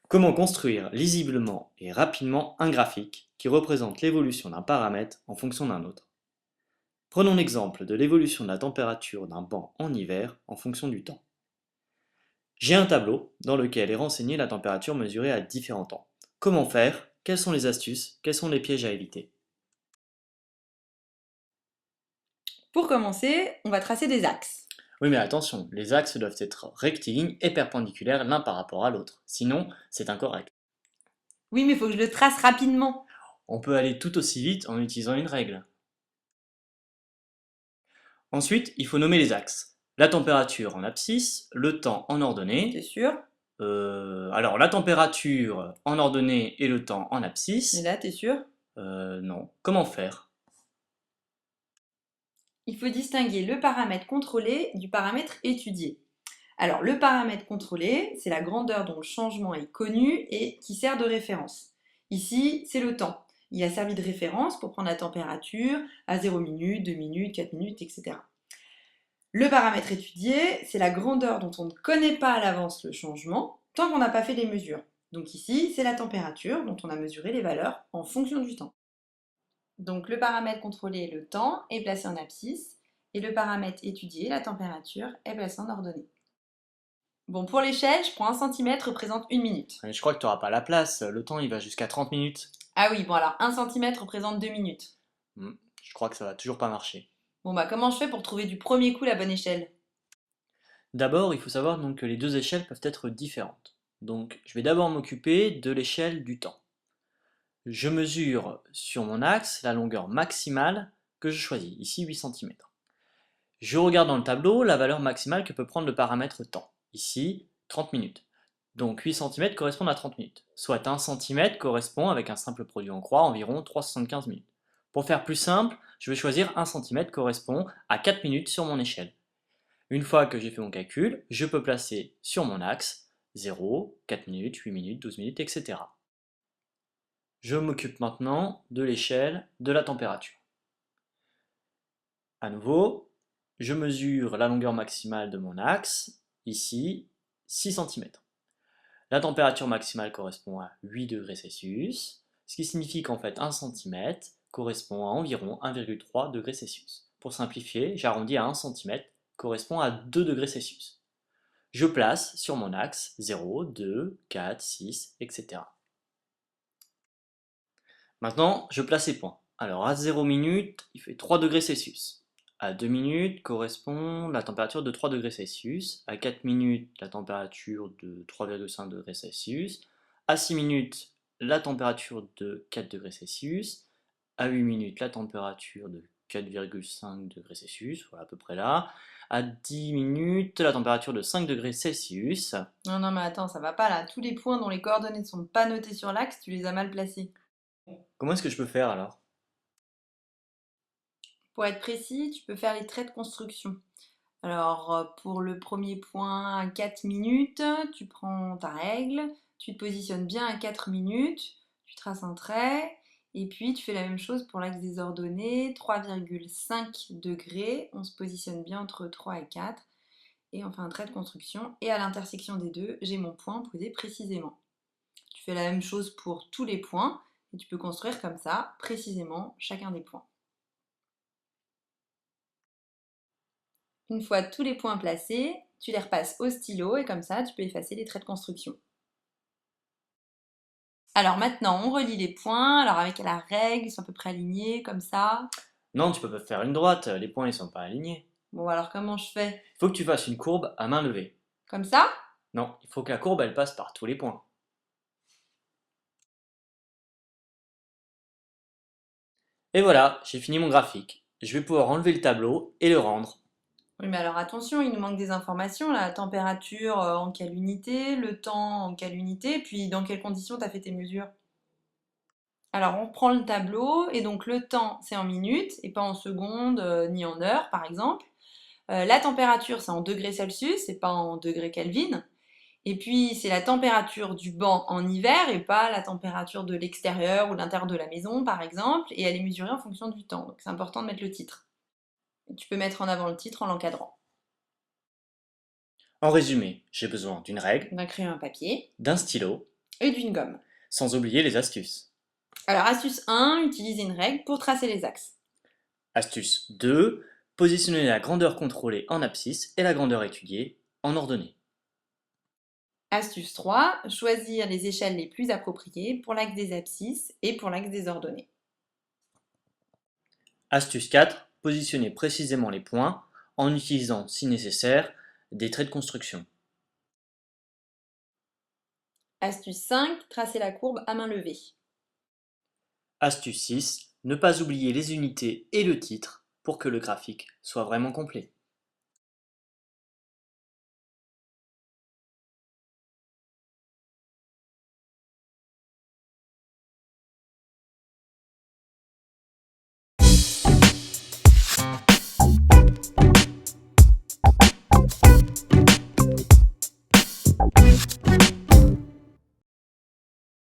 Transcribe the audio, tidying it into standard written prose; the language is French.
Comment construire lisiblement et rapidement un graphique qui représente l'évolution d'un paramètre en fonction d'un autre? Prenons l'exemple de l'évolution de la température d'un banc en hiver en fonction du temps. J'ai un tableau dans lequel est renseignée la température mesurée à différents temps. Comment faire? Quelles sont les astuces? Quels sont les pièges à éviter? Pour commencer, on va tracer des axes. Oui, mais attention, les axes doivent être rectilignes et perpendiculaires l'un par rapport à l'autre, sinon c'est incorrect. Oui, mais il faut que je le trace rapidement. On peut aller tout aussi vite en utilisant une règle. Ensuite, il faut nommer les axes. La température en abscisse, le temps en C'est ordonnée. sûr? Alors, la température en ordonnée et le temps en Et abscisse. là, t'es sûr? Non. Comment faire? Il faut distinguer le paramètre contrôlé du paramètre étudié. Alors, le paramètre contrôlé, c'est la grandeur dont le changement est connu et qui sert de référence. Ici, c'est le temps. Il a servi de référence pour prendre la température à 0 minutes, 2 minutes, 4 minutes, etc. Le paramètre étudié, c'est la grandeur dont on ne connaît pas à l'avance le changement tant qu'on n'a pas fait les mesures. Donc ici, c'est la température dont on a mesuré les valeurs en fonction du temps. Donc le paramètre contrôlé, le temps, est placé en abscisse et le paramètre étudié, la température, est placé en ordonnée. Bon, pour l'échelle, je prends 1 cm représente 1 minute. Je crois que tu n'auras pas la place. Le temps, il va jusqu'à 30 minutes. Ah oui, bon alors 1 cm représente 2 minutes. Hmm, je crois que ça va toujours pas marcher. Bon bah comment je fais pour trouver du premier coup la bonne échelle? D'abord, il faut savoir donc que les deux échelles peuvent être différentes. Donc, je vais d'abord m'occuper de l'échelle du temps. Je mesure sur mon axe la longueur maximale que je choisis, ici 8 cm. Je regarde dans le tableau la valeur maximale que peut prendre le paramètre temps, ici 30 minutes. Donc 8 cm correspondent à 30 minutes, soit 1 cm correspond, avec un simple produit en croix, environ 3,75 minutes. Pour faire plus simple, je vais choisir 1 cm correspond à 4 minutes sur mon échelle. Une fois que j'ai fait mon calcul, je peux placer sur mon axe 0, 4 minutes, 8 minutes, 12 minutes, etc. Je m'occupe maintenant de l'échelle de la température. À nouveau, je mesure la longueur maximale de mon axe, ici 6 cm. La température maximale correspond à 8 degrés Celsius, ce qui signifie qu'en fait 1 cm correspond à environ 1,3 degrés Celsius. Pour simplifier, j'arrondis à 1 cm correspond à 2 degrés Celsius. Je place sur mon axe 0, 2, 4, 6, etc. Maintenant, je place les points. Alors à 0 minutes, il fait 3 degrés Celsius. À 2 minutes correspond la température de 3 degrés Celsius. À 4 minutes, la température de 3,5 degrés Celsius. À 6 minutes, la température de 4 degrés Celsius. À 8 minutes, la température de 4,5 degrés Celsius, voilà à peu près là. À 10 minutes, la température de 5 degrés Celsius. Non, non, mais attends, ça va pas là. Tous les points dont les coordonnées ne sont pas notées sur l'axe, tu les as mal placés. Comment est-ce que je peux faire alors? Pour être précis, tu peux faire les traits de construction. Alors, pour le premier point à 4 minutes, tu prends ta règle, tu te positionnes bien à 4 minutes, tu traces un trait, et puis tu fais la même chose pour l'axe des ordonnées, 3,5 degrés, on se positionne bien entre 3 et 4, et on fait un trait de construction, et à l'intersection des deux, j'ai mon point posé précisément. Tu fais la même chose pour tous les points, et tu peux construire comme ça, précisément, chacun des points. Une fois tous les points placés, tu les repasses au stylo et comme ça, tu peux effacer les traits de construction. Alors maintenant, on relie les points. Alors avec la règle, ils sont à peu près alignés, comme ça. Non, tu peux pas faire une droite, les points ils sont pas alignés. Bon, alors comment je fais? Il faut que tu fasses une courbe à main levée. Comme ça? Non, il faut que la courbe elle passe par tous les points. Et voilà, j'ai fini mon graphique. Je vais pouvoir enlever le tableau et le rendre. Oui, mais alors attention, il nous manque des informations. La température en quelle unité, le temps en quelle unité, puis dans quelles conditions tu as fait tes mesures. Alors on prend le tableau et donc le temps c'est en minutes et pas en secondes ni en heures par exemple. La température c'est en degrés Celsius et pas en degrés Kelvin. Et puis, c'est la température du banc en hiver et pas la température de l'extérieur ou de l'intérieur de la maison, par exemple. Et elle est mesurée en fonction du temps. Donc, c'est important de mettre le titre. Et tu peux mettre en avant le titre en l'encadrant. En résumé, j'ai besoin d'une règle, D'un crayon à papier, d'un stylo, et d'une gomme. Sans oublier les astuces. Alors, astuce 1, utiliser une règle pour tracer les axes. Astuce 2, positionner la grandeur contrôlée en abscisse et la grandeur étudiée en ordonnée. Astuce 3, choisir les échelles les plus appropriées pour l'axe des abscisses et pour l'axe des ordonnées. Astuce 4, positionner précisément les points en utilisant, si nécessaire, des traits de construction. Astuce 5, tracer la courbe à main levée. Astuce 6, ne pas oublier les unités et le titre pour que le graphique soit vraiment complet.